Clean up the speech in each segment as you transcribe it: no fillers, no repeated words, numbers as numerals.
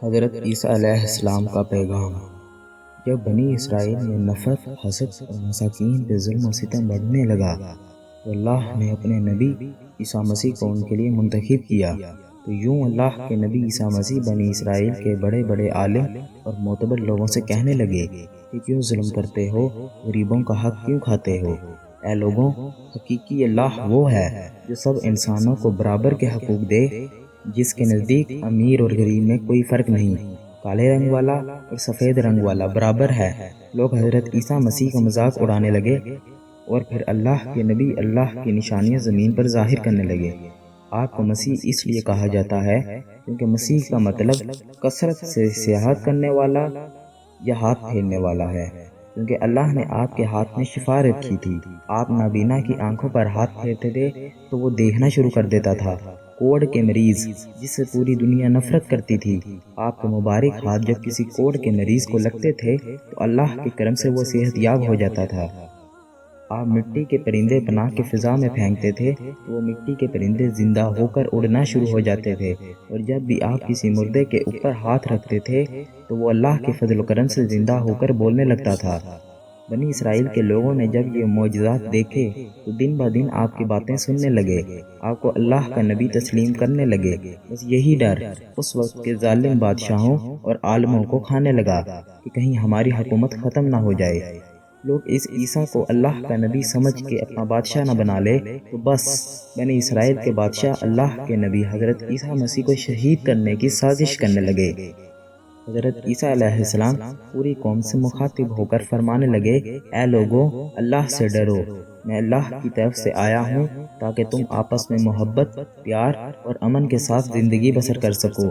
حضرت عیسیٰ علیہ السلام کا پیغام۔ جب بنی اسرائیل میں نفرت، حسد اور مساکین پہ ظلم و ستم بڑھنے لگا تو اللہ نے اپنے نبی عیسیٰ مسیح کو ان کے لیے منتخب کیا۔ تو یوں اللہ کے نبی عیسیٰ مسیح بنی اسرائیل کے بڑے بڑے عالم اور معتبر لوگوں سے کہنے لگے کہ کیوں ظلم کرتے ہو، غریبوں کا حق کیوں کھاتے ہو؟ اے لوگوں، حقیقی اللہ وہ ہے جو سب انسانوں کو برابر کے حقوق دے، جس کے نزدیک امیر اور غریب میں کوئی فرق نہیں، کالے رنگ والا اور سفید رنگ والا برابر ہے۔ لوگ حضرت عیسیٰ مسیح کا مذاق اڑانے لگے اور پھر اللہ کے نبی اللہ کی نشانیاں زمین پر ظاہر کرنے لگے۔ آپ کو مسیح اس لیے کہا جاتا ہے کیونکہ مسیح کا مطلب کثرت سے سیاحت کرنے والا یا ہاتھ پھیرنے والا ہے، کیونکہ اللہ نے آپ کے ہاتھ میں شفا رکھی تھی۔ آپ نابینا کی آنکھوں پر ہاتھ پھیرتے تھے تو وہ دیکھنا شروع کر دیتا تھا۔ کوڑ کے مریض جس سے پوری دنیا نفرت کرتی تھی، آپ کے مبارک ہاتھ جب کسی کوڑ کے مریض کو لگتے تھے تو اللہ کے کرم سے وہ صحت یاب ہو جاتا تھا۔ آپ مٹی کے پرندے پناہ کے فضا میں پھینکتے تھے تو وہ مٹی کے پرندے زندہ ہو کر اڑنا شروع ہو جاتے تھے، اور جب بھی آپ کسی مردے کے اوپر ہاتھ رکھتے تھے تو وہ اللہ کے فضل و کرم سے زندہ ہو کر بولنے لگتا تھا۔ بنی اسرائیل کے لوگوں نے جب یہ معجزات دیکھے تو دن بہ دن آپ کی باتیں سننے لگے، آپ کو اللہ کا نبی تسلیم کرنے لگے۔ بس یہی ڈر اس وقت کے ظالم بادشاہوں اور عالموں کو کھانے لگا کہ کہیں ہماری حکومت ختم نہ ہو جائے۔ لوگ اس عیسیٰ کو اللہ کا نبی سمجھ کے اپنا بادشاہ نہ بنا لے تو بس بنی اسرائیل کے بادشاہ اللہ کے نبی حضرت عیسیٰ مسیح کو شہید کرنے کی سازش کرنے لگے۔ حضرت عیسیٰ علیہ السلام پوری قوم سے مخاطب ہو کر فرمانے لگے، اے لوگوں، اللہ سے ڈرو، میں اللہ کی طرف سے آیا ہوں تاکہ تم آپس میں محبت، پیار اور امن کے ساتھ زندگی بسر کر سکو۔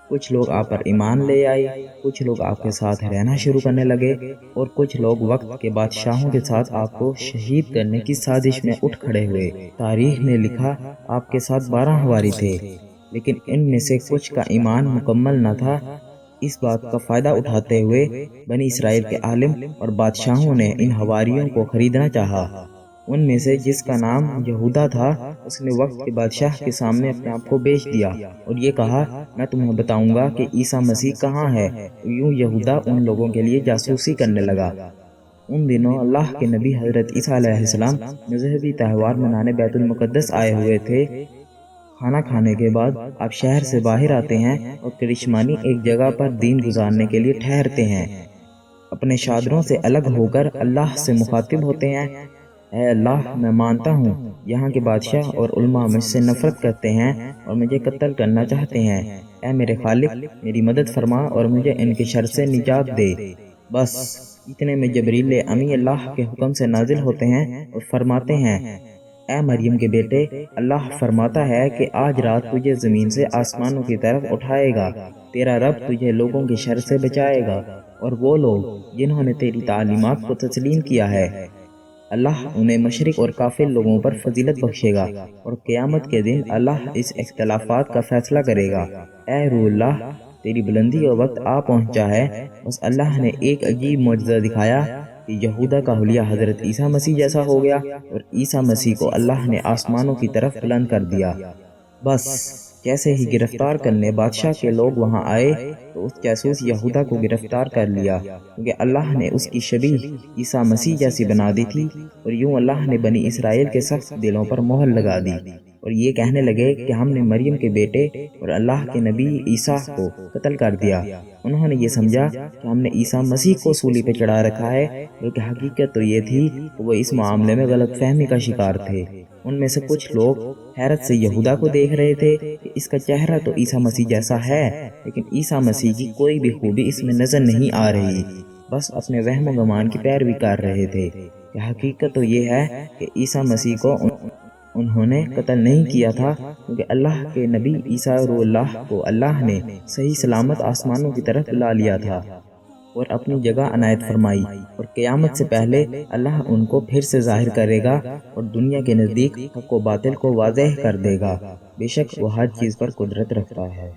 کچھ لوگ آپ پر ایمان لے آئے، کچھ لوگ آپ کے ساتھ رہنا شروع کرنے لگے، اور کچھ لوگ وقت کے بادشاہوں کے ساتھ آپ کو شہید کرنے کی سازش میں اٹھ کھڑے ہوئے۔ تاریخ نے لکھا آپ کے ساتھ 12 حواری تھے، لیکن ان میں سے کچھ کا ایمان مکمل نہ تھا۔ اس بات کا فائدہ اٹھاتے ہوئے بنی اسرائیل کے عالم اور بادشاہوں نے ان حواریوں کو خریدنا چاہا۔ ان میں سے جس کا نام یہودا تھا، اس نے وقت کے بادشاہ کے سامنے اپنے آپ کو بیچ دیا اور یہ کہا، میں تمہیں بتاؤں گا کہ عیسیٰ مسیح کہاں ہے۔ یوں یہودا ان لوگوں کے لیے جاسوسی کرنے لگا۔ ان دنوں اللہ کے نبی حضرت عیسیٰ علیہ السلام مذہبی تہوار منانے بیت المقدس آئے ہوئے تھے۔ کھانا کھانے کے بعد آپ شہر سے باہر آتے ہیں اور کرشمانی ایک جگہ پر دین گزارنے کے لیے ٹھہرتے ہیں۔ اپنے شادروں سے الگ ہو کر اللہ سے مخاطب ہوتے ہیں، اے اللہ، میں مانتا ہوں یہاں کے بادشاہ اور علماء مجھ سے نفرت کرتے ہیں اور مجھے قتل کرنا چاہتے ہیں۔ اے میرے خالق، میری مدد فرما اور مجھے ان کے شر سے نجات دے۔ بس اتنے میں جبریل امی اللہ کے حکم سے نازل ہوتے ہیں اور فرماتے ہیں، اے مریم کے بیٹے، اللہ فرماتا ہے کہ آج رات تجھے زمین سے آسمانوں کی طرف اٹھائے گا، تیرا رب تجھے لوگوں کے شر سے بچائے گا، اور وہ لوگ جنہوں نے تیری تعلیمات کو تسلیم کیا ہے، اللہ انہیں مشرق اور کافر لوگوں پر فضیلت بخشے گا، اور قیامت کے دن اللہ اس اختلافات کا فیصلہ کرے گا۔ اے روح اللہ، تیری بلندی اور وقت آ پہنچا ہے۔ بس اللہ نے ایک عجیب معجزہ دکھایا کہ یہودا کا حلیہ حضرت عیسیٰ مسیح جیسا ہو گیا اور عیسیٰ مسیح کو اللہ نے آسمانوں کی طرف بلند کر دیا۔ بس جیسے ہی گرفتار کرنے بادشاہ کے لوگ وہاں آئے تو اس جاسوس یہودا کو گرفتار کر لیا، کیونکہ اللہ نے اس کی شبیہ عیسیٰ مسیح جیسی بنا دی تھی، اور یوں اللہ نے بنی اسرائیل کے سخت دلوں پر مہر لگا دی اور یہ کہنے لگے کہ ہم نے مریم کے بیٹے اور اللہ کے نبی عیسیٰ کو قتل کر دیا۔ انہوں نے یہ سمجھا کہ ہم نے عیسیٰ مسیح کو سولی پہ چڑھا رکھا ہے، بلکہ حقیقت تو یہ تھی کہ وہ اس معاملے میں غلط فہمی کا شکار تھے۔ ان میں سے کچھ لوگ حیرت سے یہودا کو دیکھ رہے تھے کہ اس کا چہرہ تو عیسیٰ مسیح جیسا ہے، لیکن عیسیٰ مسیح کی کوئی بھی خوبی اس میں نظر نہیں آ رہی، بس اپنے وہم و گمان کی پیروی کر رہے تھے کہ حقیقت تو یہ ہے کہ عیسیٰ مسیح کو انہوں نے قتل نہیں کیا تھا، کیونکہ اللہ کے نبی عیسیٰ روح اللہ کو اللہ نے صحیح سلامت آسمانوں کی طرف لا لیا تھا اور اپنی جگہ عنایت فرمائی، اور قیامت سے پہلے اللہ ان کو پھر سے ظاہر کرے گا اور دنیا کے نزدیک حق و باطل کو واضح کر دے گا۔ بے شک وہ ہر چیز پر قدرت رکھتا ہے۔